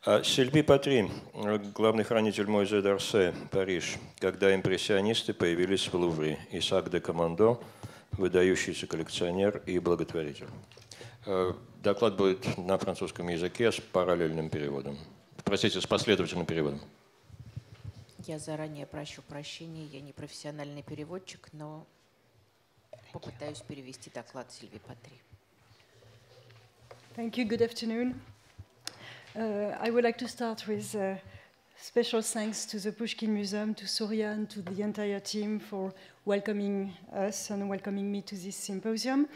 Сильви Патри, главный хранитель Музея d'Orsay, Париж, когда импрессионисты появились в Лувре. Исаак де Командо, выдающийся коллекционер и благотворитель. Доклад будет на французском языке с параллельным переводом. Простите, с последовательным переводом. Я заранее прошу прощения, я не профессиональный переводчик, но попытаюсь перевести доклад Сильви Патри. Thank you. Good afternoon. I would like to start with special thanks to the Pushkin Museum, to Surya, and to the entire team for welcoming us and welcoming me to this symposium.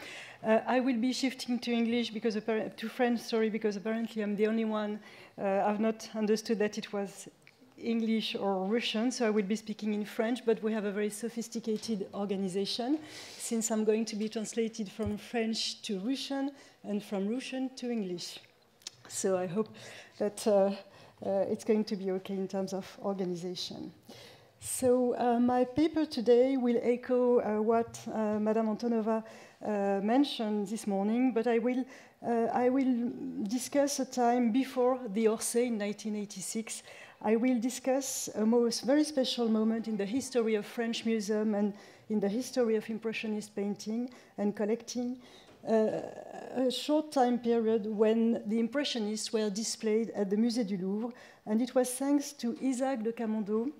I will be shifting to English to French, because apparently I'm the only one. I've not understood that it was English or Russian, so I will be speaking in French, but we have a very sophisticated organization, since I'm going to be translated from French to Russian and from Russian to English. So I hope that it's going to be okay in terms of organization. So my paper today will echo what Madame Antonova mentioned this morning, but I will discuss a time before the Orsay in 1986. I will discuss a very special moment in the history of French museum and in the history of Impressionist painting and collecting, a short time period when the Impressionists were displayed at the Musée du Louvre, and it was thanks to Isaac de Camondo,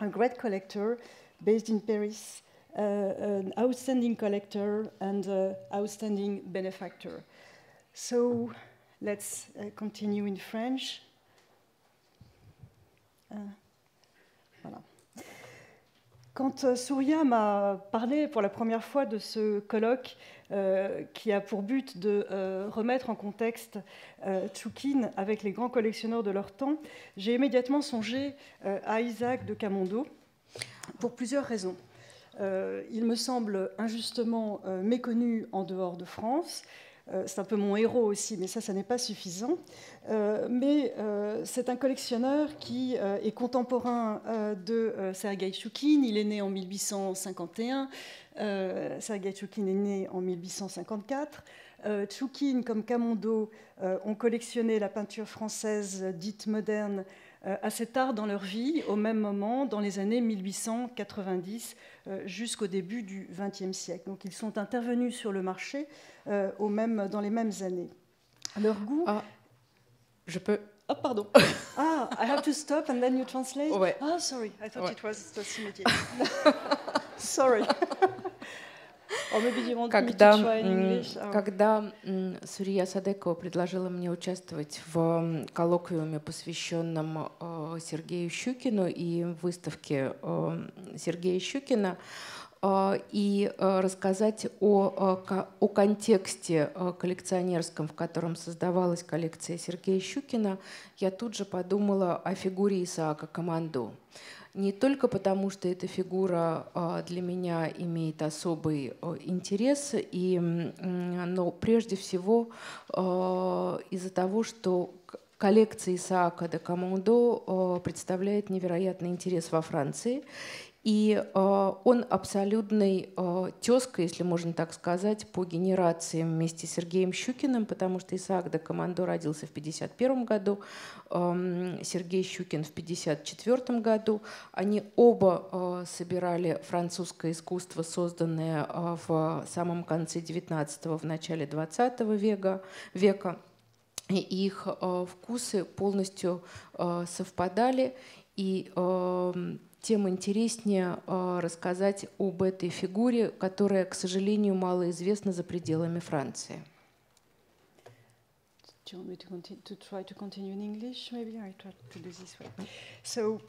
a great collector based in Paris, an outstanding collector and outstanding benefactor. So let's continue in French. Voilà. Quand Surya m'a parlé pour la première fois de ce colloque qui a pour but de remettre en contexte Tchoukine avec les grands collectionneurs de leur temps, j'ai immédiatement songé à Isaac de Camondo pour plusieurs raisons. Il me semble injustement méconnu en dehors de France. C'est un peu mon héros aussi, mais ça n'est pas suffisant. Mais c'est un collectionneur qui est contemporain de Sergueï Tchoukine. Il est né en 1851. Sergueï Tchoukine est né en 1854. Tchoukine, comme Camondo, ont collectionné la peinture française dite moderne assez tard dans leur vie, au même moment, dans les années 1890, jusqu'au début du XXe siècle. Donc ils sont intervenus sur le marché dans les mêmes années. Leur goût... Ah, je peux... Oh, pardon. Ah, I have to stop and then you translate? Ouais. Ah, sorry, I thought Ouais. it was immediate. Sorry. Or maybe you want me to try in English? Когда Сурия Садекова предложила мне участвовать в коллоквиуме, посвященном Сергею Щукину и выставке Сергея Щукина, и рассказать о контексте коллекционерском, в котором создавалась коллекция Сергея Щукина, я тут же подумала о фигуре Исаака Командо. Не только потому, что эта фигура для меня имеет особый интерес, но прежде всего из-за того, что коллекция Исаака де Командо представляет невероятный интерес во Франции. И он абсолютный тезка, если можно так сказать, по генерациям вместе с Сергеем Щукиным, потому что Исаак де Командо родился в 1951 году, Сергей Щукин в 1954 году. Они оба собирали французское искусство, созданное в самом конце XIX, в начале XX века. И их вкусы полностью совпадали, и тем интереснее рассказать об этой фигуре, которая, к сожалению, мало известна за пределами Франции. Do you want me to try to continue in English? Maybe I try to do this way. So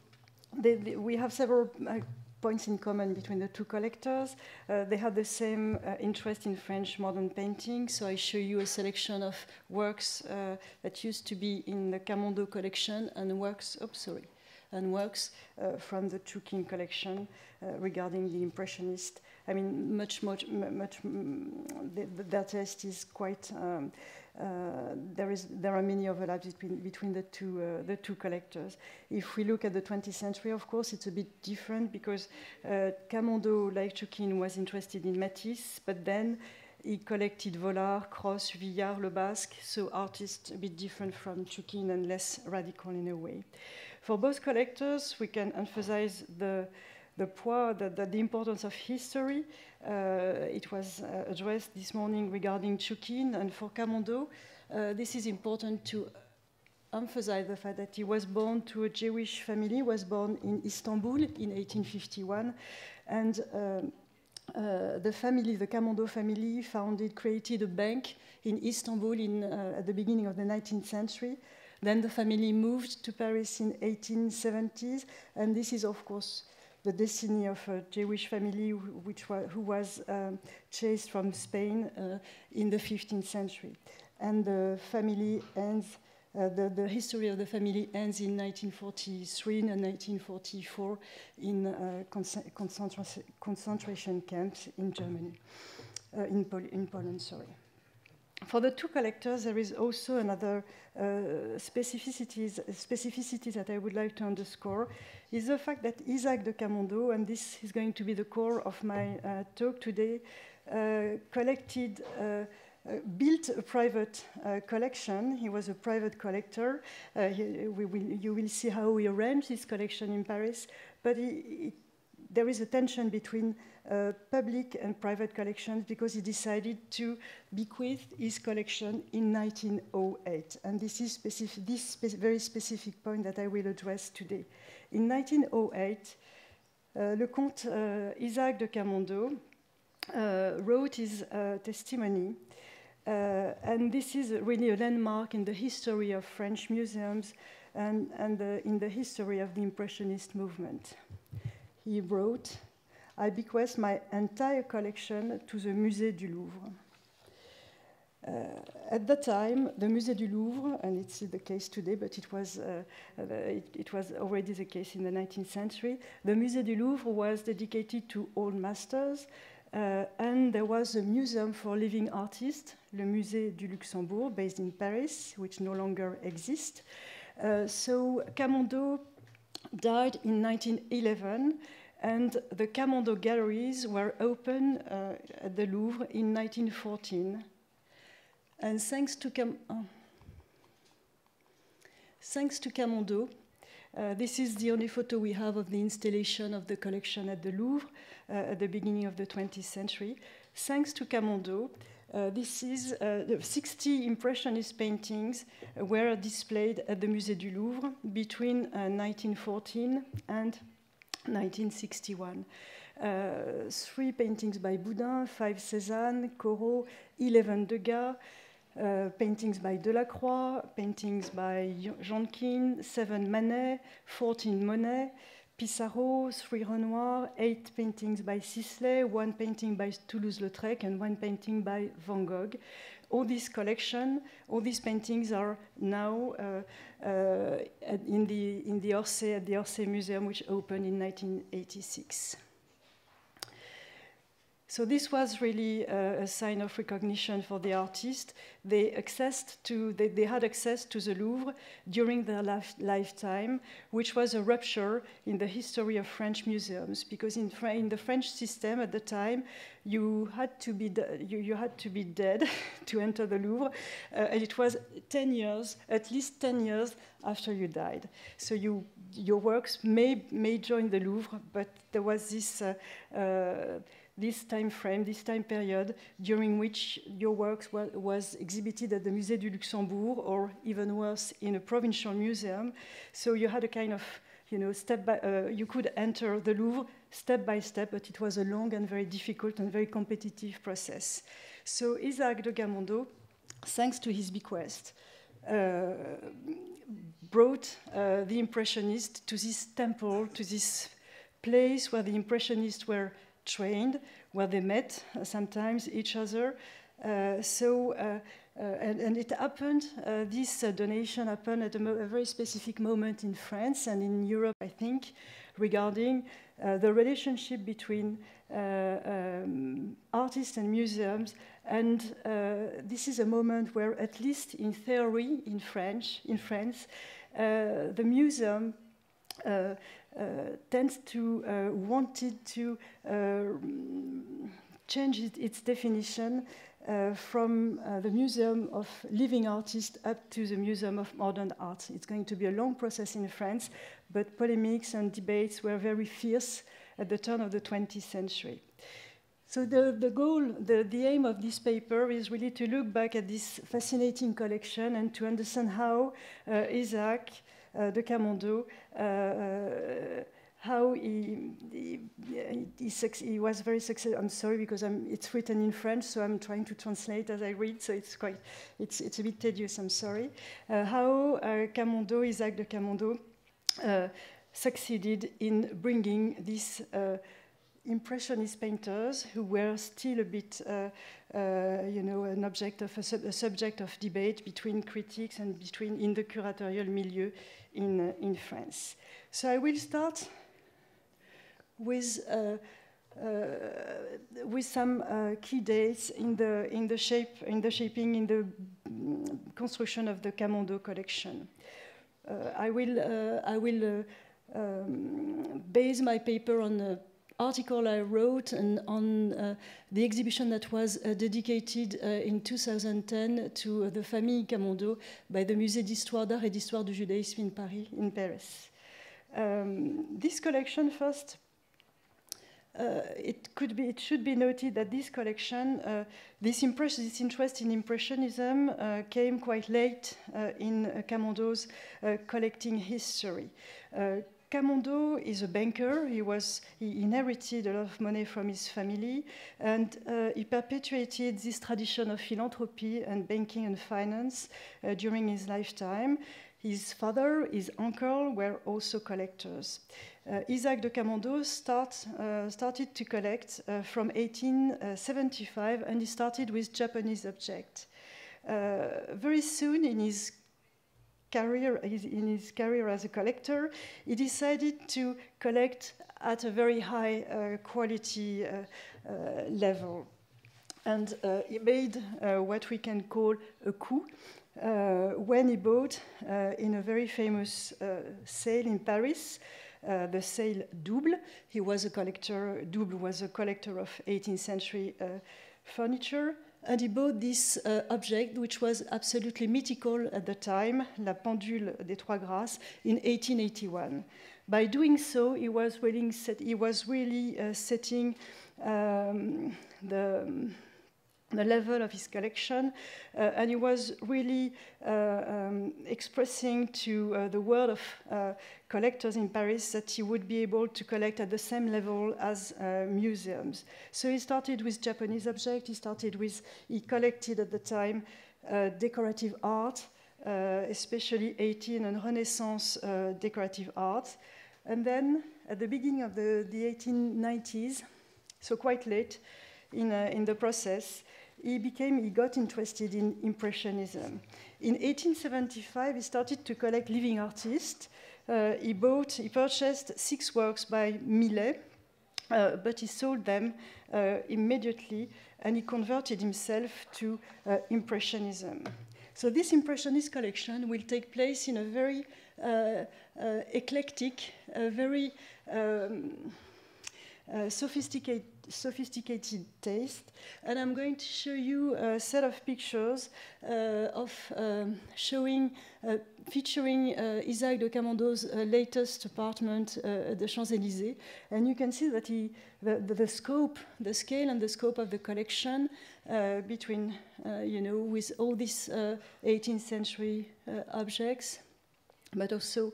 we have several points in common between the two collectors. They have the same interest in French modern painting. So I show you a selection of works that used to be in the Camondo collection and works. Works from the Tchoukine collection regarding the Impressionist. I mean, their taste is quite. There are many overlaps between the two collectors. If we look at the 20th century, of course, it's a bit different because Camondo, like Tchoukine, was interested in Matisse, but then He collected Vollard, Cross, Vuillard, Le Basque, so artists a bit different from Choukin and less radical in a way. For both collectors, we can emphasize the importance of history. It was addressed this morning regarding Choukin, and for Camondo, this is important to emphasize the fact that he was born to a Jewish family, was born in Istanbul in 1851, and the family, the Camondo family, created a bank in Istanbul at the beginning of the 19th century. Then the family moved to Paris in 1870s, and this is, of course, the destiny of a Jewish family who was chased from Spain in the 15th century. And the family ends, the history of the family ends in 1943 and 1944 in concentration camps in Germany, in Poland, sorry. For the two collectors, there is also another specificity that I would like to underscore, is the fact that Isaac de Camondo, and this is going to be the core of my talk today, built a private collection. He was a private collector. You will see how he arranged his collection in Paris, but there is a tension between public and private collections because he decided to bequeath his collection in 1908. And this is very specific point that I will address today. In 1908, Le Comte Isaac de Camondo wrote his testimony, and this is really a landmark in the history of French museums and in the history of the Impressionist movement. He wrote, "I bequeath my entire collection to the Musée du Louvre." At that time, the Musée du Louvre, and it's the case today, but it was already the case in the 19th century, the Musée du Louvre was dedicated to old masters, and there was a museum for living artists, le Musée du Luxembourg, based in Paris, which no longer exists. So Camondo died in 1911, and the Camondo galleries were opened at the Louvre in 1914. And thanks to Camondo, this is the only photo we have of the installation of the collection at the Louvre at the beginning of the 20th century. Thanks to Camondo, this is 60 Impressionist paintings were displayed at the Musée du Louvre between 1914 and 1961. 3 paintings by Boudin, 5 Cézanne, Corot, 11 Degas, paintings by Delacroix, paintings by Jonkin, 7 Manet, 14 Monet, Pissarro, 3 Renoir, 8 paintings by Sisley, 1 painting by Toulouse-Lautrec, and 1 painting by Van Gogh. All this collection, all these paintings are now in the Orsay, at the Orsay Museum, which opened in 1986. So this was really a sign of recognition for the artist. They had access to the Louvre during their lifetime, which was a rupture in the history of French museums, because in the French system at the time, you had to be dead to enter the Louvre, and it was 10 years, at least 10 years after you died. So your works may join the Louvre, but there was this time frame, this time period, during which your works was exhibited at the Musée du Luxembourg, or even worse, in a provincial museum. So you had a kind of, you could enter the Louvre step by step, but it was a long and very difficult and very competitive process. So Isaac de Camondo, thanks to his bequest, brought the Impressionists to this temple, to this place where the Impressionists were trained, where they met sometimes each other. And it happened, this donation happened at a very specific moment in France and in Europe, I think, regarding the relationship between artists and museums. And this is a moment where, at least in theory, in France, the museum tends to wanted to change its definition from the Museum of Living Artists up to the Museum of Modern Art. It's going to be a long process in France, but polemics and debates were very fierce at the turn of the 20th century. So the goal, the aim of this paper is really to look back at this fascinating collection and to understand how Isaac de Camondo, how he was very successful. I'm sorry because it's written in French, so I'm trying to translate as I read. So it's a bit tedious. I'm sorry. How Camondo, Isaac de Camondo, succeeded in bringing these Impressionist painters who were still a bit, a subject of debate between critics and in the curatorial milieu in France. So I will start with some key dates in the shaping, in the construction of the Camondo collection. I will base my paper on an article I wrote and on the exhibition that was dedicated in 2010 to the famille Camondo by the Musée d'Histoire d'Art et d'Histoire du Judaïsme in Paris. This collection first, it should be noted that this collection, this interest in Impressionism came quite late in Camondo's collecting history. Camondo is a banker. He inherited a lot of money from his family, and he perpetuated this tradition of philanthropy and banking and finance during his lifetime. His father, his uncle were also collectors. Isaac de Camondo started to collect from 1875, and he started with Japanese objects. Very soon in his career as a collector, he decided to collect at a very high quality level. And he made what we can call a coup when he bought in a very famous sale in Paris, the sale Double. Double was a collector of 18th century furniture. And he bought this object, which was absolutely mythical at the time, La Pendule des Trois Grâces, in 1881. By doing so, he was really setting the level of his collection, and he was really expressing to the world of collectors in Paris that he would be able to collect at the same level as museums. So he started with Japanese objects. He collected at the time decorative art, especially 18th and Renaissance decorative art. And then at the beginning of the 1890s, so quite late in the process, he got interested in Impressionism. In 1875, he started to collect living artists. He purchased 6 works by Millet, but he sold them immediately, and he converted himself to Impressionism. So this Impressionist collection will take place in a very eclectic, very sophisticated taste, and I'm going to show you a set of pictures featuring Isaac de Camondo's latest apartment at the Champs-Élysées, and you can see that the scale and the scope of the collection between with all these 18th century objects, but also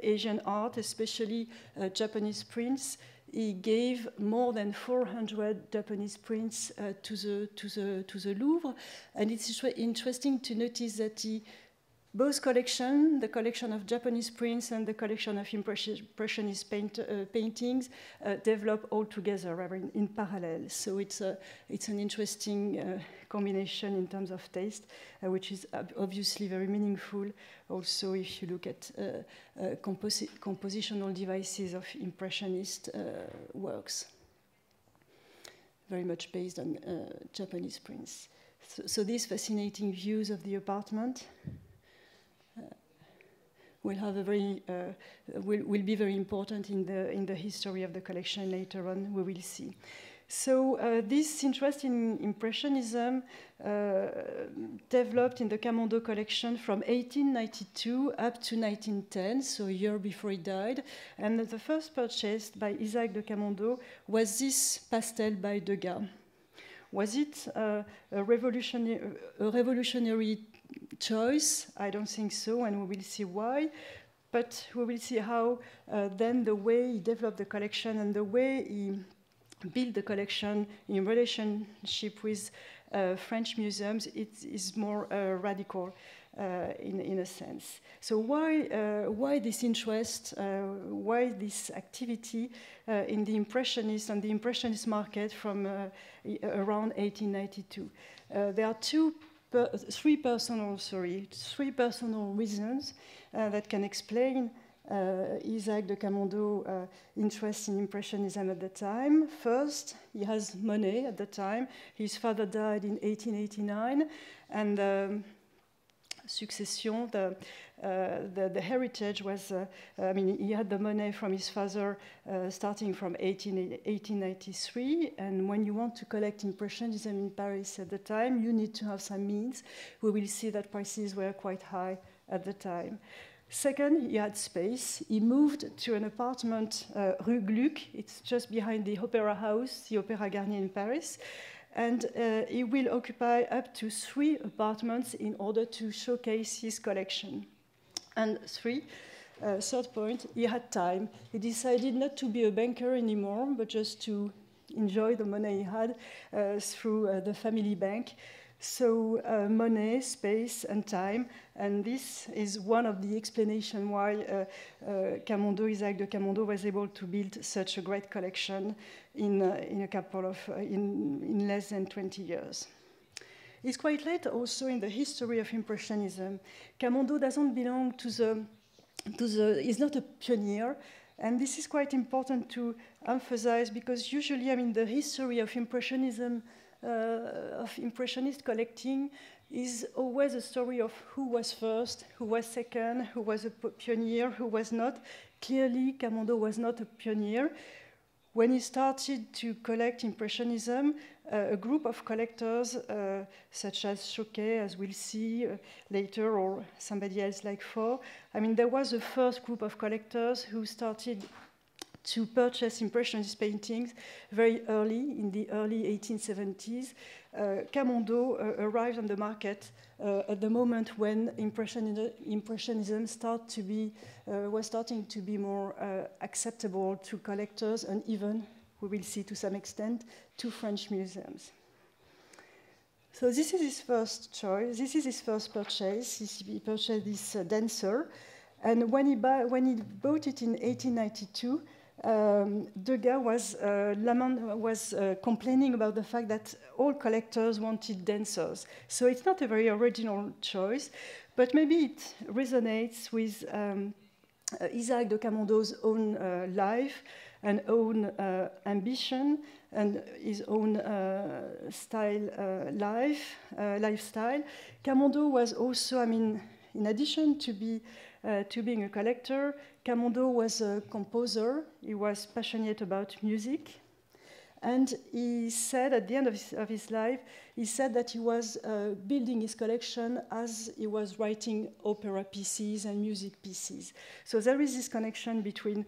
Asian art, especially Japanese prints. He gave more than 400 Japanese prints to the Louvre, and it's interesting to notice that both collection, the collection of Japanese prints and the collection of Impressionist paintings, develop all together in parallel. So it's an interesting combination in terms of taste, which is obviously very meaningful. Also, if you look at compositional devices of Impressionist works, very much based on Japanese prints. So these fascinating views of the apartment will be very important in the history of the collection later on. We will see. So this interest in Impressionism developed in the Camondo collection from 1892 up to 1910, so a year before he died. And the first purchase by Isaac de Camondo was this pastel by Degas. Was it a revolutionary choice? I don't think so, and we will see why. But we will see how then the way he developed the collection and the way he built the collection in relationship with French museums, it is more radical in a sense. So why this interest, why this activity in the Impressionist and the Impressionist market from around 1892? There are three personal reasons that can explain Isaac de Camondo interest in Impressionism at the time. First, he has money at the time. His father died in 1889, and succession, the heritage was, he had the money from his father starting from 1893, and when you want to collect Impressionism in Paris at the time, you need to have some means. We will see that prices were quite high at the time. Second, he had space. He moved to an apartment, Rue Gluck. It's just behind the Opera House, the Opéra Garnier in Paris. And he will occupy up to 3 apartments in order to showcase his collection. And third point, he had time. He decided not to be a banker anymore, but just to enjoy the money he had through the family bank. So money, space, and time, and this is one of the explanations why Isaac de Camondo was able to build such a great collection in less than 20 years. It's quite late also in the history of Impressionism. Camondo doesn't belong he's not a pioneer, and this is quite important to emphasize because usually, the history of Impressionism, of Impressionist collecting is always a story of who was first, who was second, who was a pioneer, who was not. Clearly, Camondo was not a pioneer. When he started to collect Impressionism, a group of collectors, such as Choquet, as we'll see later, or somebody else like Faure, there was a first group of collectors who started to purchase Impressionist paintings very early, in the early 1870s. Camondo arrived on the market at the moment when Impressionism was starting to be more acceptable to collectors and even, we will see to some extent, to French museums. So this is his first choice. This is his first purchase. He purchased this dancer, and when he bought it in 1892. Degas was complaining about the fact that all collectors wanted dancers. So it's not a very original choice, but maybe it resonates with Isaac de Camondo's own life and own ambition and his own lifestyle. Camondo was also, in addition to being a collector, Camondo was a composer. He was passionate about music. And he said at the end of his life, he said that he was building his collection as he was writing opera pieces and music pieces. So there is this connection between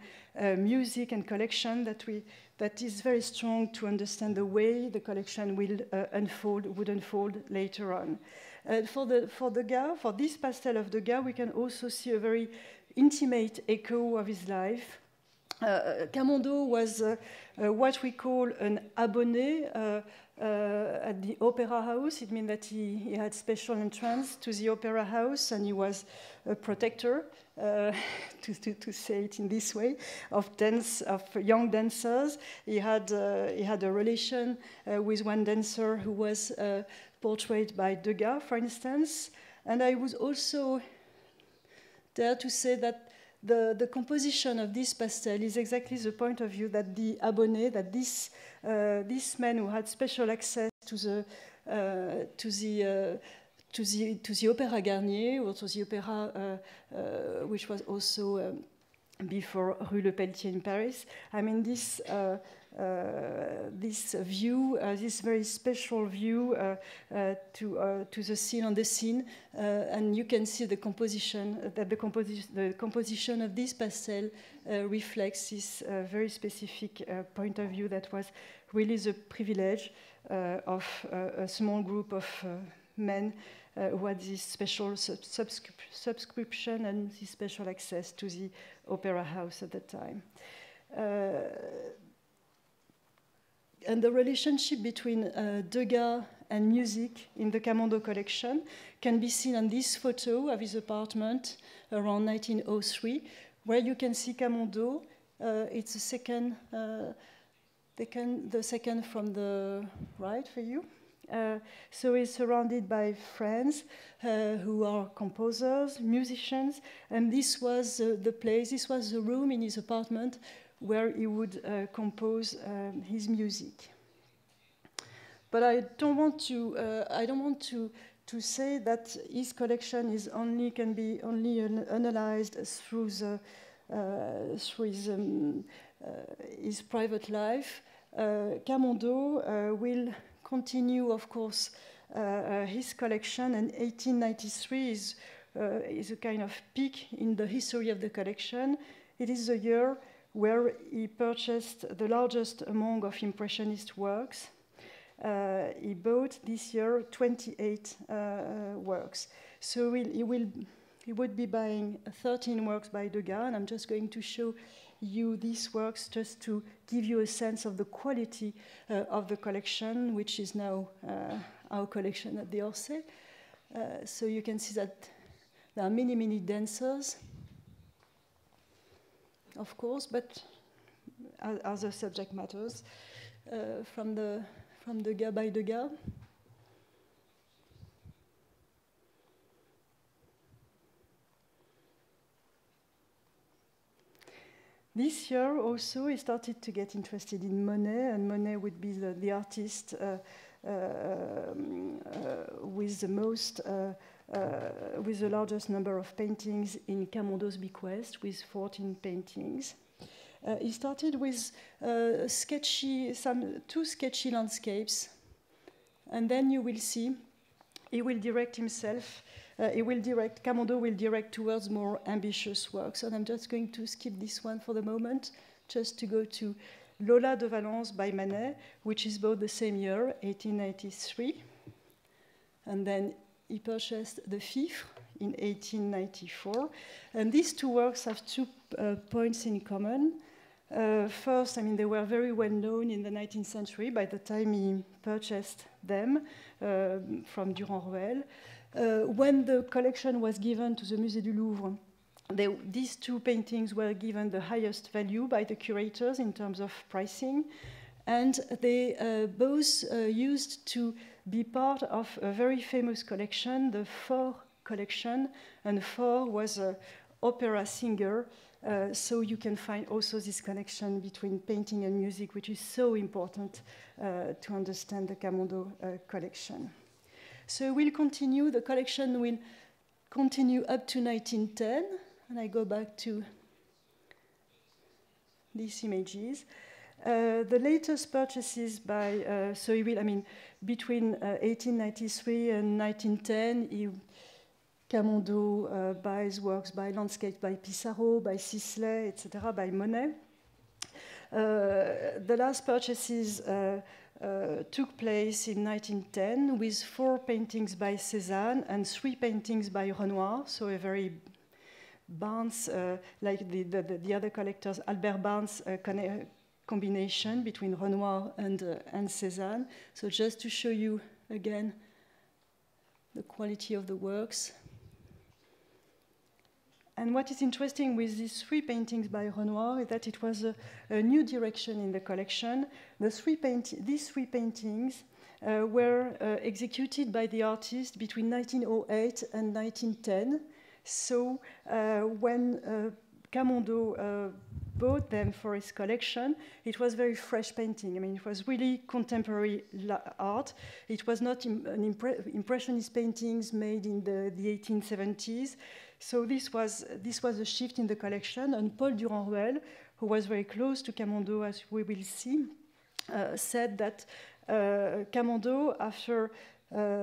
music and collection that is very strong to understand the way the collection would unfold later on. For Degas, for this pastel of Degas, we can also see a very intimate echo of his life. Camondo was what we call an abonné at the Opera House. It means that he had special entrance to the Opera House, and he was a protector, to say it in this way, of young dancers. He had a relation with one dancer who was portrayed by Degas, for instance. And I was also there to say that the composition of this pastel is exactly the point of view that the abonné, that this man who had special access to the Opéra Garnier, or to the opera, which was also before Rue Le Pelletier in Paris. I mean, this view, this very special view to the scene on the scene, and you can see the composition, that the composition of this pastel reflects this very specific point of view that was really the privilege of a small group of men who had this special subscription and this special access to the opera house at the time. And the relationship between Degas and music in the Camondo collection can be seen on this photo of his apartment around 1903, where you can see Camondo. It's the second from the right for you. So he's surrounded by friends who are composers, musicians, and this was the place, this was the room in his apartment where he would compose his music. But I don't want to say that his collection can be only analyzed through his private life. Camondo will continue, of course, his collection, and 1893 is a kind of peak in the history of the collection. It is the year where he purchased the largest among of Impressionist works. He bought this year 28 works. So he would be buying 13 works by Degas, and I'm just going to show you these works just to give you a sense of the quality of the collection, which is now our collection at the Orsay. So you can see that there are many, many dancers, of course, but other subject matters from Degas by Degas. This year also he started to get interested in Monet, and Monet would be the artist with the largest number of paintings in Camondo's bequest, with 14 paintings. He started with two sketchy landscapes, and then you will see he will direct himself. Camondo will direct towards more ambitious works. And I'm just going to skip this one for the moment, just to go to Lola de Valence by Manet, which is both the same year, 1893. And then he purchased the Fifre in 1894. And these two works have two points in common. First, I mean, they were very well known in the 19th century by the time he purchased them from Durand-Ruel. When the collection was given to the Musée du Louvre, these two paintings were given the highest value by the curators in terms of pricing, and they both used to be part of a very famous collection, the Faure collection, and Faure was an opera singer, so you can find also this connection between painting and music, which is so important to understand the Camondo collection. So we'll continue, the collection will continue up to 1910, and I go back to these images. The latest purchases by, so he will, I mean, between 1893 and 1910, Camondo buys works by landscape, by Pissarro, by Sisley, etc., by Monet. The last purchases took place in 1910 with 4 paintings by Cézanne and 3 paintings by Renoir, so a very Barnes, like the other collectors, Albert Barnes combination between Renoir and Cézanne. So just to show you again the quality of the works. And what is interesting with these 3 paintings by Renoir is that it was a new direction in the collection. These 3 paintings were executed by the artist between 1908 and 1910. So when Camondo bought them for his collection. It was very fresh painting. I mean, it was really contemporary art. It was not impressionist paintings made in the 1870s. So this was a shift in the collection. And Paul Durand-Ruel, who was very close to Camondo, as we will see, said that Camondo, after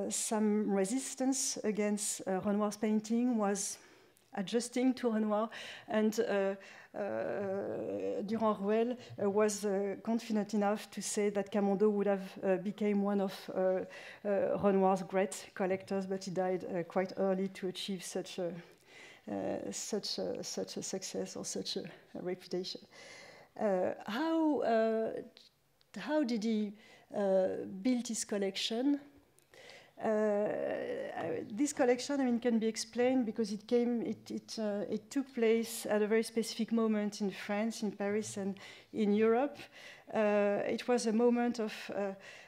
some resistance against Renoir's painting, was adjusting to Renoir, and Durand-Ruel was confident enough to say that Camondo would have become one of Renoir's great collectors, but he died quite early to achieve such a success or such a reputation. How did he build his collection? This collection, I mean, can be explained because it took place at a very specific moment in France, in Paris, and in Europe. It was a moment of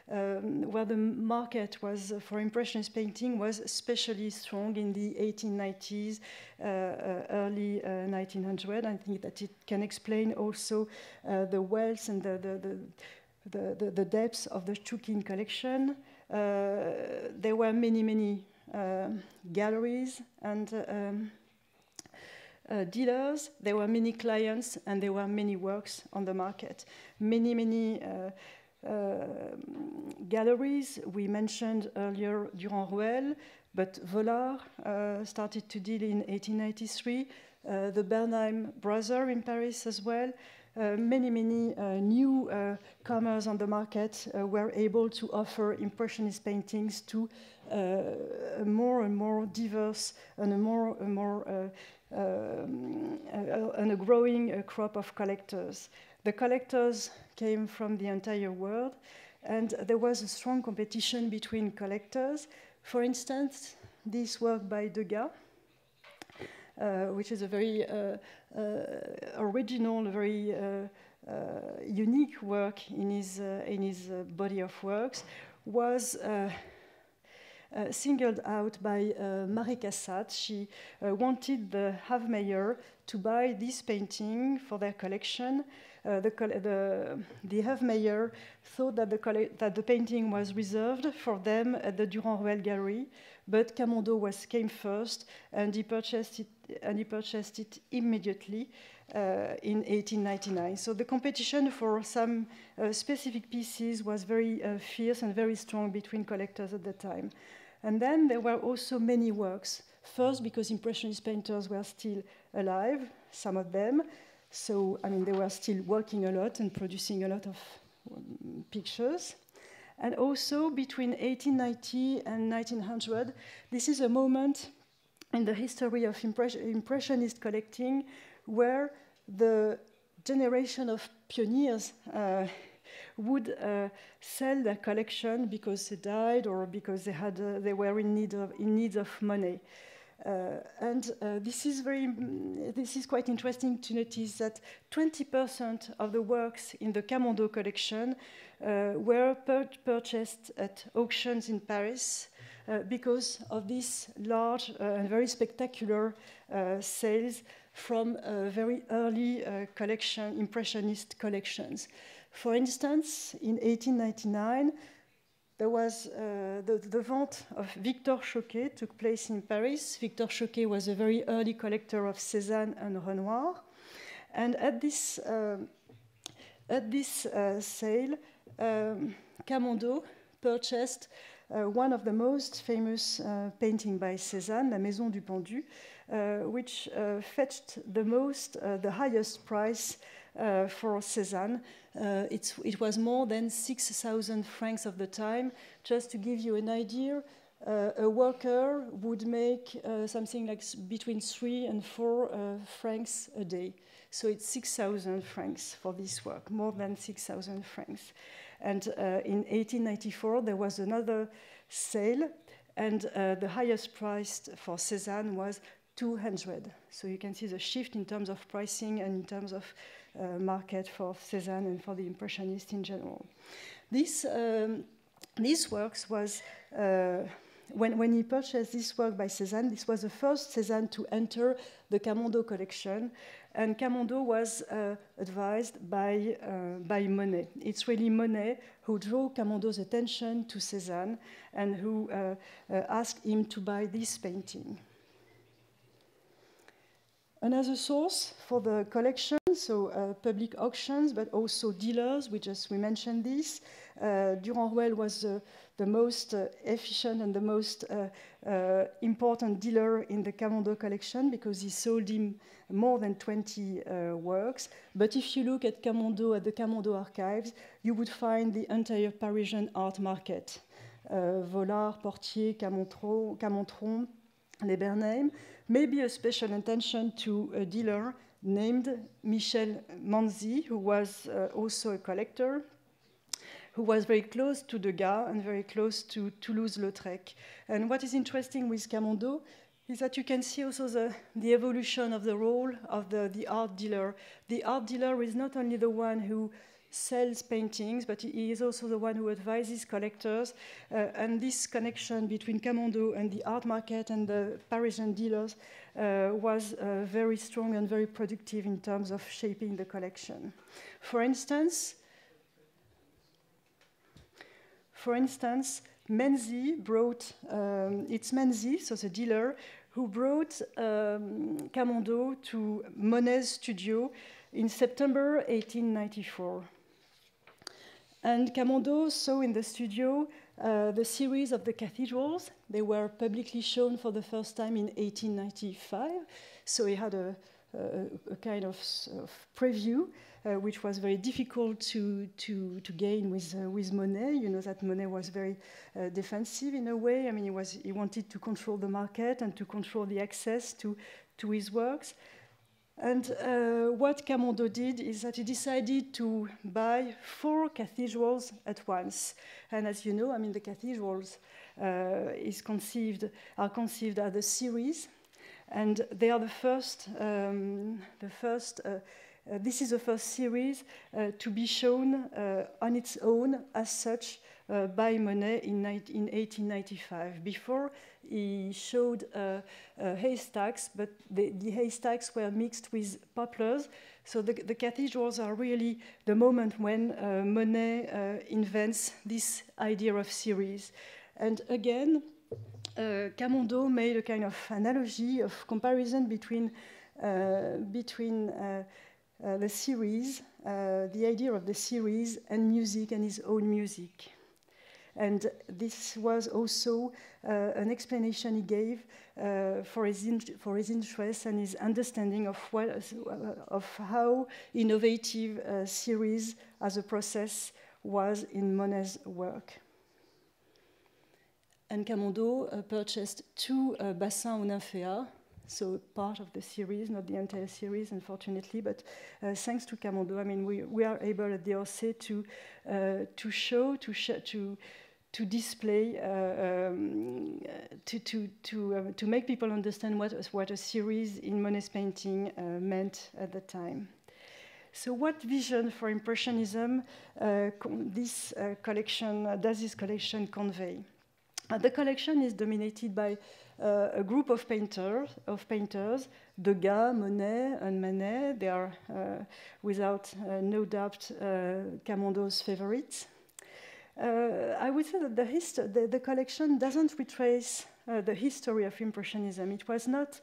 where the market was for Impressionist painting was especially strong in the 1890s, early 1900. I think that it can explain also the wealth and the depth of the Szczukin collection. There were many galleries and dealers. There were many clients, and there were many works on the market. Many galleries. We mentioned earlier Durand-Ruel, but Vollard started to deal in 1893. The Bernheim brothers in Paris as well. Many new comers on the market were able to offer Impressionist paintings to a more and more diverse and a growing crop of collectors. The collectors came from the entire world, and there was a strong competition between collectors. For instance, this work by Degas, which is a very original, very unique work in his body of works, was singled out by Marie Cassatt. She wanted the Havmeyer to buy this painting for their collection. The Havmeyer thought that the painting was reserved for them at the Durand-Ruel Gallery, but Camondo came first, and he purchased it immediately in 1899. So the competition for some specific pieces was very fierce and very strong between collectors at the time. And then there were also many works. First, because Impressionist painters were still alive, some of them. So, I mean, they were still working a lot and producing a lot of pictures. And also, between 1890 and 1900, this is a moment in the history of Impressionist collecting where the generation of pioneers would sell their collection because they died or because they were in need of money. This is quite interesting to notice that 20% of the works in the Camondo collection were purchased at auctions in Paris because of these large and very spectacular sales from very early Impressionist collections. For instance, in 1899, there was the vente of Victor Choquet took place in Paris. Victor Choquet was a very early collector of Cézanne and Renoir, and at this sale, Camondo purchased one of the most famous painting by Cézanne, La Maison du Pendu, which fetched the highest price for Cézanne. It was more than 6,000 francs of the time. Just to give you an idea, a worker would make something like between 3 and 4 francs a day. So it's 6,000 francs for this work, more than 6,000 francs. And in 1894, there was another sale, and the highest price for Cézanne was 200. So you can see the shift in terms of pricing and in terms of market for Cézanne and for the Impressionists in general. These works was when he purchased this work by Cézanne, this was the first Cézanne to enter the Camondo collection, and Camondo was advised by Monet. It's really Monet who drew Camondo's attention to Cézanne and who asked him to buy this painting. Another source for the collection, so public auctions, but also dealers, we mentioned this. Durand-Ruel was the most efficient and the most important dealer in the Camondo collection because he sold him more than 20 works. But if you look at Camondo, at the Camondo archives, you would find the entire Parisian art market. Vollard, Portier, Camontron, Les Bernheim, maybe a special attention to a dealer named Michel Manzi, who was also a collector, who was very close to Degas and very close to Toulouse-Lautrec. And what is interesting with Camondo is that you can see also the evolution of the role of the art dealer. The art dealer is not only the one who sells paintings, but he is also the one who advises collectors. And this connection between Camondo and the art market and the Parisian dealers was very strong and very productive in terms of shaping the collection. For instance, Menzi brought, it's Menzi, so the dealer, who brought Camondo to Monet's studio in September 1894. And Camondo saw in the studio the series of the cathedrals. They were publicly shown for the first time in 1895. So he had a kind of preview, which was very difficult to gain with Monet. You know that Monet was very defensive in a way. I mean, he wanted to control the market and to control the access to his works. And what Camondo did is that he decided to buy 4 cathedrals at once. And as you know, I mean, the cathedrals are conceived as a series, and they are the first. This is the first series to be shown on its own as such by Monet in 1895. Before, he showed haystacks, but the haystacks were mixed with poplars. So the cathedrals are really the moment when Monet invents this idea of series. And again, Camondo made a kind of analogy of comparison between the series, the idea of the series, and music and his own music. And this was also an explanation he gave for his interest and his understanding of how innovative series as a process was in Monet's work. And Camondo purchased 2 bassins aux nymphéas, so part of the series, not the entire series, unfortunately, but thanks to Camondo, I mean, we are able at the Orsay to display, to make people understand what a series in Monet's painting meant at the time. So what vision for Impressionism does this collection convey? The collection is dominated by a group of painters, Degas, Monet, and Manet. They are, without no doubt, Camondo's favorites. I would say that the collection doesn't retrace the history of Impressionism. It was not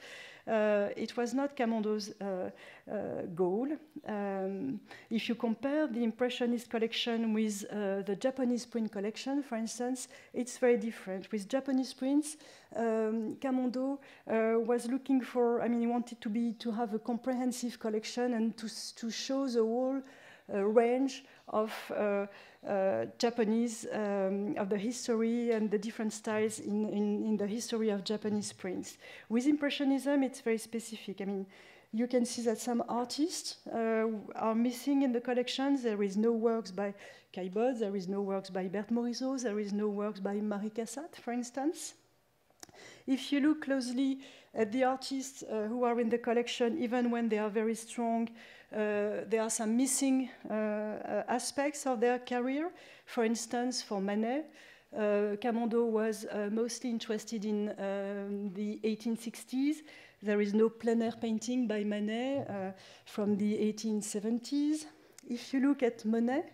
Camondo's goal. If you compare the Impressionist collection with the Japanese print collection, for instance, it's very different. With Japanese prints, Camondo was looking for, I mean, he wanted to have a comprehensive collection and to show the whole range of Japanese, of the history and the different styles in the history of Japanese prints. With Impressionism, it's very specific. I mean, you can see that some artists are missing in the collections. There is no works by Caillebotte, there is no works by Berthe Morisot, there is no works by Marie Cassatt, for instance. If you look closely at the artists who are in the collection, even when they are very strong, there are some missing aspects of their career. For instance, for Manet, Camondo was mostly interested in the 1860s. There is no plein air painting by Manet from the 1870s. If you look at Monet,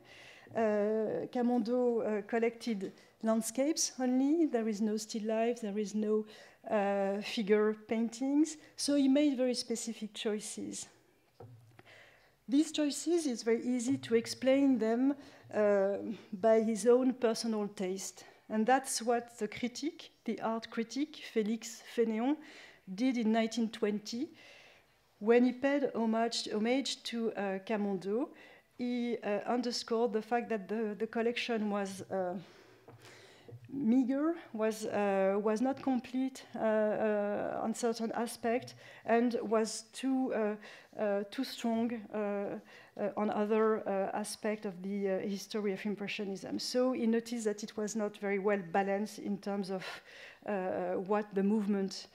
Camondo collected landscapes only. There is no still life, there is no figure paintings. So he made very specific choices. These choices, it's very easy to explain them by his own personal taste. And that's what the critic, the art critic, Félix Fénéon, did in 1920 when he paid homage to Camondo. He underscored the fact that the collection was meager, was not complete on certain aspects, and was too strong on other aspects of the history of Impressionism. So he noticed that it was not very well balanced in terms of what the movement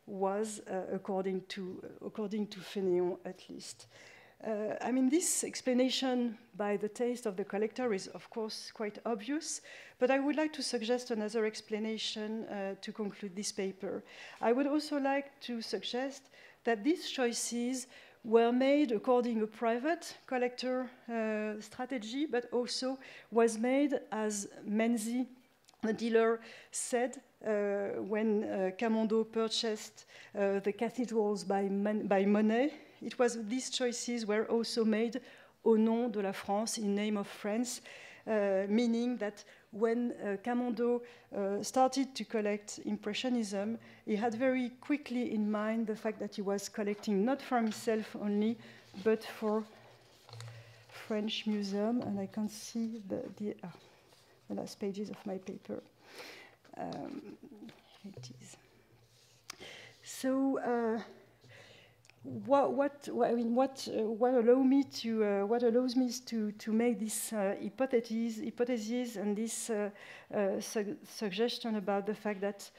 was, according to Fénéon at least. I mean, this explanation by the taste of the collector is, of course, quite obvious, but I would like to suggest another explanation to conclude this paper. I would also like to suggest that these choices were made according to a private collector strategy, but also was made, as Menzi, the dealer, said when Camondo purchased the cathedrals by Monet. It was these choices were also made au nom de la France, in name of France, meaning that when Camondo started to collect Impressionism, he had very quickly in mind the fact that he was collecting not for himself only, but for French museum. And I can see the last pages of my paper. It is. So. What allows me to make this hypothesis and this suggestion about the fact that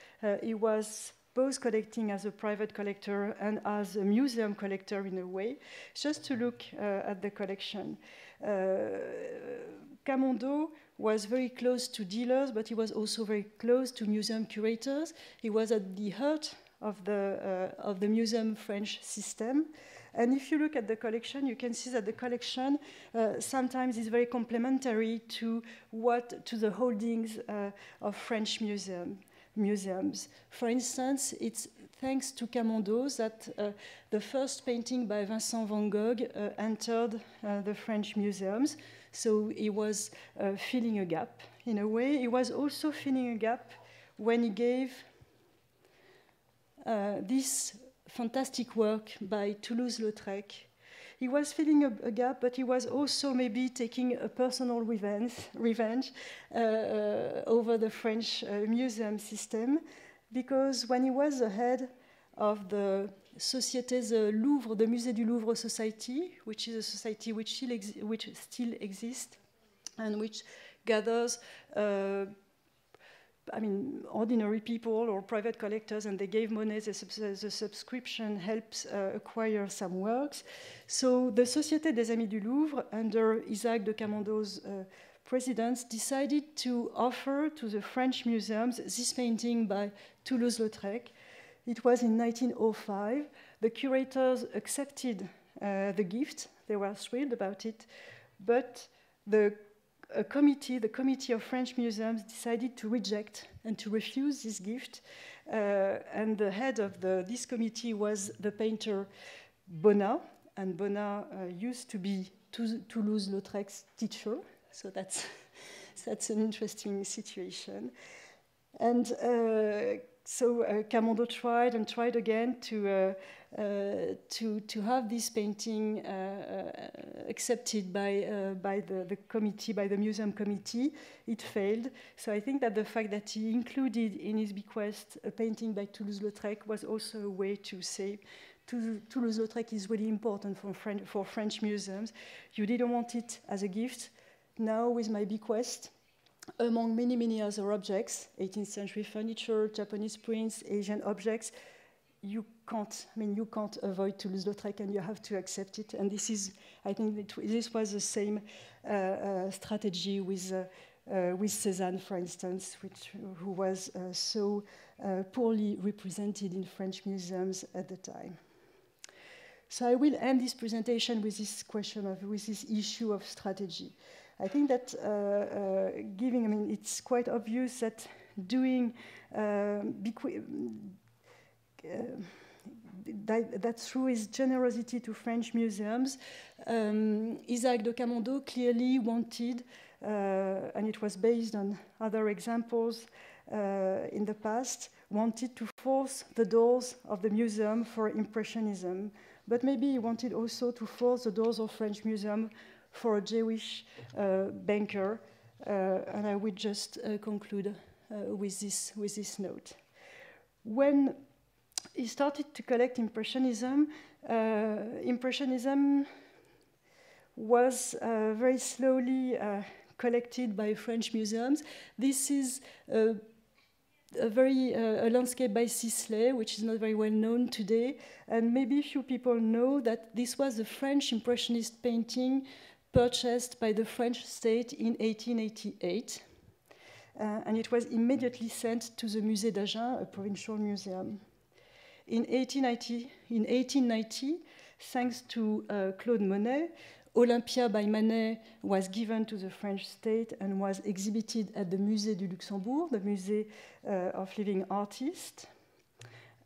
he was both collecting as a private collector and as a museum collector in a way, just to look at the collection. Camondo was very close to dealers, but he was also very close to museum curators. He was at the heart of the museum French system. And if you look at the collection, you can see that the collection sometimes is very complementary to the holdings of French museums. For instance, it's thanks to Camondo that the first painting by Vincent van Gogh entered the French museums. So he was filling a gap in a way. He was also filling a gap when he gave this fantastic work by Toulouse-Lautrec. He was filling a gap, but he was also maybe taking a personal revenge over the French museum system, because when he was the head of the Société de Louvre, the Musée du Louvre Society, which is a society which still exists and which gathers ordinary people or private collectors, and they gave Monet the subscription helps acquire some works. So the Société des Amis du Louvre, under Isaac de Camondo's presidents, decided to offer to the French museums this painting by Toulouse-Lautrec. It was in 1905. The curators accepted the gift. They were thrilled about it, but the committee of French museums decided to reject and to refuse this gift. And the head of this committee was the painter Bonnat. And Bonnat used to be Toulouse-Lautrec's teacher. So that's an interesting situation. And so Camondo tried and tried again to have this painting accepted by the committee, by the museum committee. It failed. So I think that the fact that he included in his bequest a painting by Toulouse-Lautrec was also a way to say Toulouse-Lautrec is really important for French museums. You didn't want it as a gift. Now with my bequest, among many, many other objects, 18th century furniture, Japanese prints, Asian objects, you can't avoid Toulouse-Lautrec, and you have to accept it. And this is, I think, this was the same strategy with with Cézanne, for instance, who was so poorly represented in French museums at the time. So I will end this presentation with this with this issue of strategy. I think that it's quite obvious that doing that through his generosity to French museums, Isaac de Camondo clearly wanted, and it was based on other examples in the past, wanted to force the doors of the museum for Impressionism. But maybe he wanted also to force the doors of French museum for a Jewish banker. And I will just conclude with this note. When he started to collect Impressionism, Impressionism was very slowly collected by French museums. This is a landscape by Sisley, which is not very well known today, and maybe few people know that this was a French Impressionist painting purchased by the French state in 1888, and it was immediately sent to the Musée d'Agen, a provincial museum. In 1890, thanks to Claude Monet, Olympia by Manet was given to the French state and was exhibited at the Musée du Luxembourg, the Musée of Living Artists.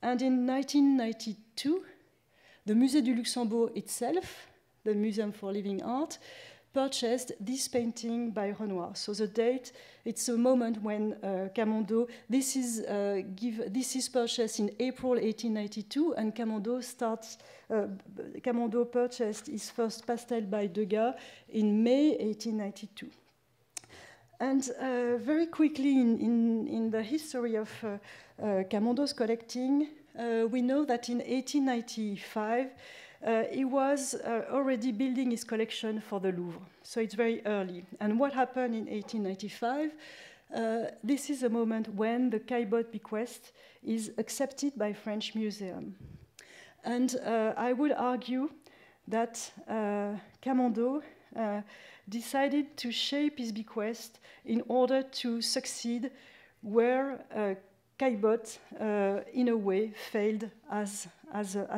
And in 1992, the Musée du Luxembourg itself, the Museum for Living Art, purchased this painting by Renoir. So the date, it's a moment when Camondo, this is purchased in April 1892, and Camondo purchased his first pastel by Degas in May 1892. And very quickly in the history of Camondo's collecting, we know that in 1895, he was already building his collection for the Louvre. So it's very early. And what happened in 1895? This is a moment when the Caillebotte bequest is accepted by French museum. And I would argue that Camondo decided to shape his bequest in order to succeed where Caillebotte, in a way, failed as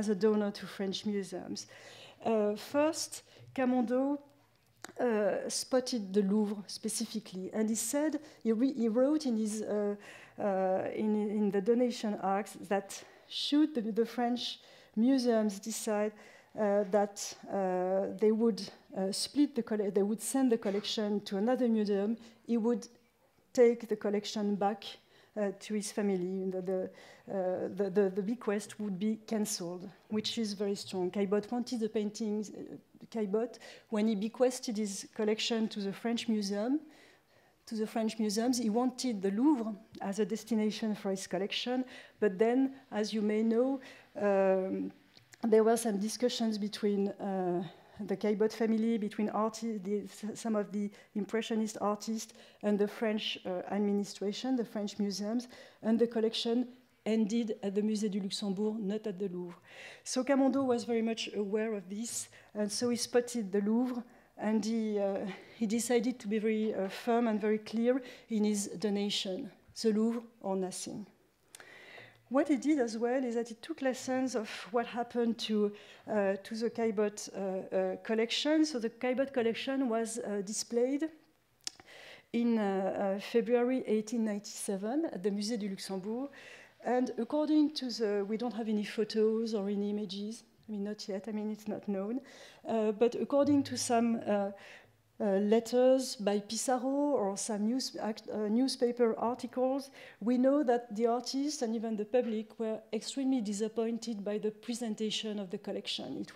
a donor to French museums. First, Camondo spotted the Louvre specifically, and he said he wrote in his in the donation acts that should the French museums decide that they would they would send the collection to another museum, he would take the collection back to his family. The bequest would be cancelled, which is very strong. Caillebotte wanted the paintings. Caillebotte, when he bequested his collection to the French museums, he wanted the Louvre as a destination for his collection. But then, as you may know, there were some discussions between the Caillebotte family, between some of the Impressionist artists and the French administration, the French museums, and the collection ended at the Musée du Luxembourg, not at the Louvre. So Camondo was very much aware of this, and so he spotted the Louvre, and he decided to be very firm and very clear in his donation, the Louvre or nothing. What he did as well is that he took lessons of what happened to the Caillebotte collection. So the Caillebotte collection was displayed in February 1897 at the Musée du Luxembourg. And according to we don't have any photos or any images. I mean, not yet. I mean, it's not known. But according to some letters by Pissarro or some newspaper articles, we know that the artists and even the public were extremely disappointed by the presentation of the collection.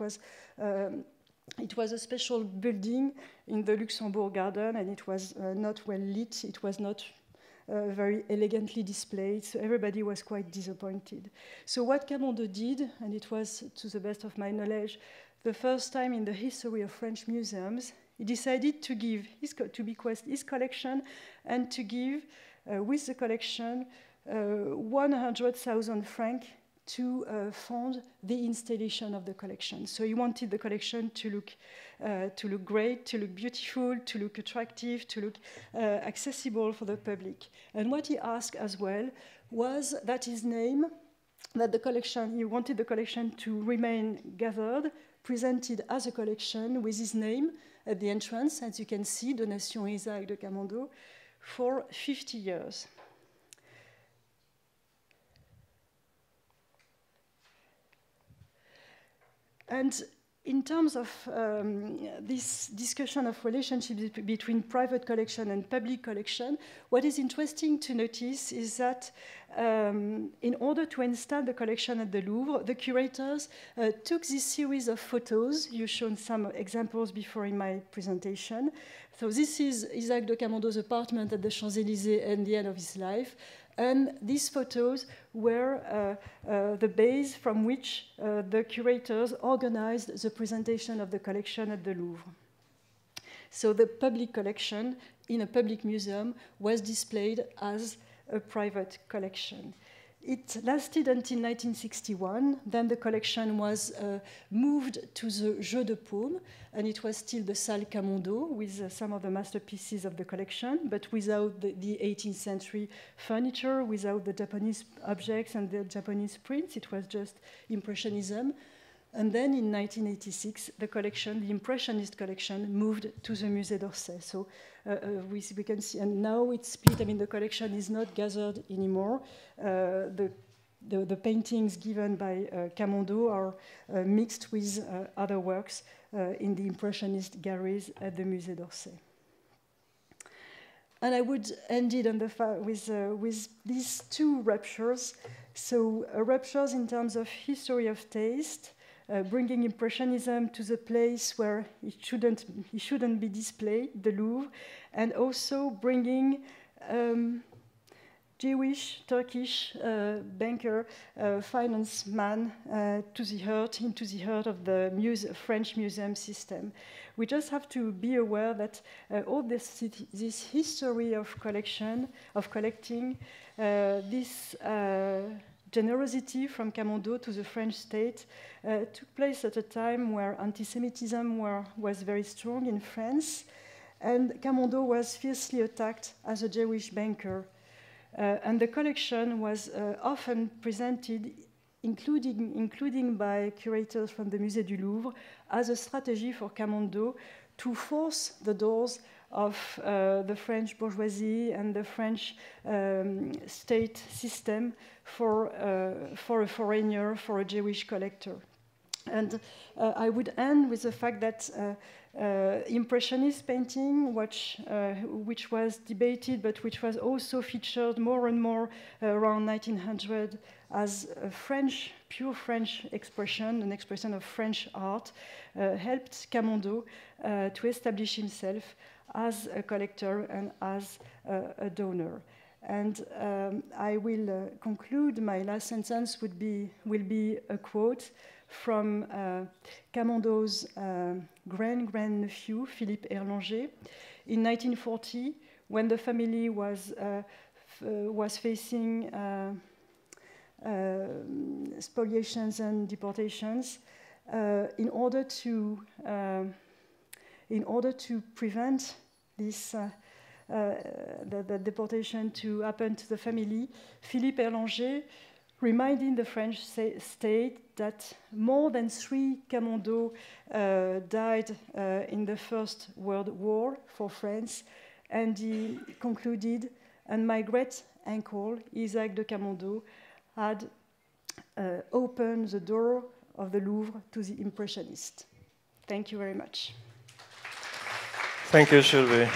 It was a special building in the Luxembourg Garden, and it was not well lit. It was not very elegantly displayed, so everybody was quite disappointed. So what Camondo did, and it was, to the best of my knowledge, the first time in the history of French museums, he decided to bequest his collection and to give, with the collection, 100,000 francs to fund the installation of the collection. So he wanted the collection to look great, to look beautiful, to look attractive, to look accessible for the public. And what he asked as well was that his name, that the collection, he wanted the collection to remain gathered, presented as a collection with his name at the entrance, as you can see, Donation Isaac de Camondo, for 50 years. And in terms of this discussion of relationships between private collection and public collection, what is interesting to notice is that in order to install the collection at the Louvre, the curators took this series of photos. You've shown some examples before in my presentation. So this is Isaac de Camondo's apartment at the Champs-Élysées at the end of his life. And these photos were the base from which the curators organized the presentation of the collection at the Louvre. So the public collection in a public museum was displayed as a private collection. It lasted until 1961. Then the collection was moved to the Jeu de Paume, and it was still the Salle Camondo with some of the masterpieces of the collection, but without the 18th century furniture, without the Japanese objects and the Japanese prints. It was just Impressionism. And then in 1986, the collection, the Impressionist collection, moved to the Musée d'Orsay. So we can see, and now it's split. I mean, the collection is not gathered anymore. The paintings given by Camondo are mixed with other works in the Impressionist galleries at the Musée d'Orsay. And I would end it on with these two ruptures. So ruptures in terms of history of taste, bringing Impressionism to the place where it shouldn't be displayed, the Louvre, and also bringing Jewish, Turkish banker, finance man into the heart of the French museum system. We just have to be aware that all this history of collecting, this generosity from Camondo to the French state took place at a time where anti-Semitism was very strong in France, and Camondo was fiercely attacked as a Jewish banker. And the collection was often presented, including by curators from the Musée du Louvre, as a strategy for Camondo to force the doors of the French bourgeoisie and the French state system for a foreigner, for a Jewish collector. And I would end with the fact that Impressionist painting, which was debated, but which was also featured more and more around 1900 as a pure French expression, an expression of French art, helped Camondo to establish himself as a collector and as a donor. And I will conclude. My last sentence will be a quote from Camondo's grand-nephew, Philippe Erlanger. In 1940, when the family was facing spoliations and deportations, in order to prevent this the deportation to happen to the family, Philippe Erlanger reminding the French state that more than 3 Camondo died in the First World War for France, and he concluded, and my great uncle, Isaac de Camondo, had opened the door of the Louvre to the Impressionists. Thank you very much. Thank you, Sylvie.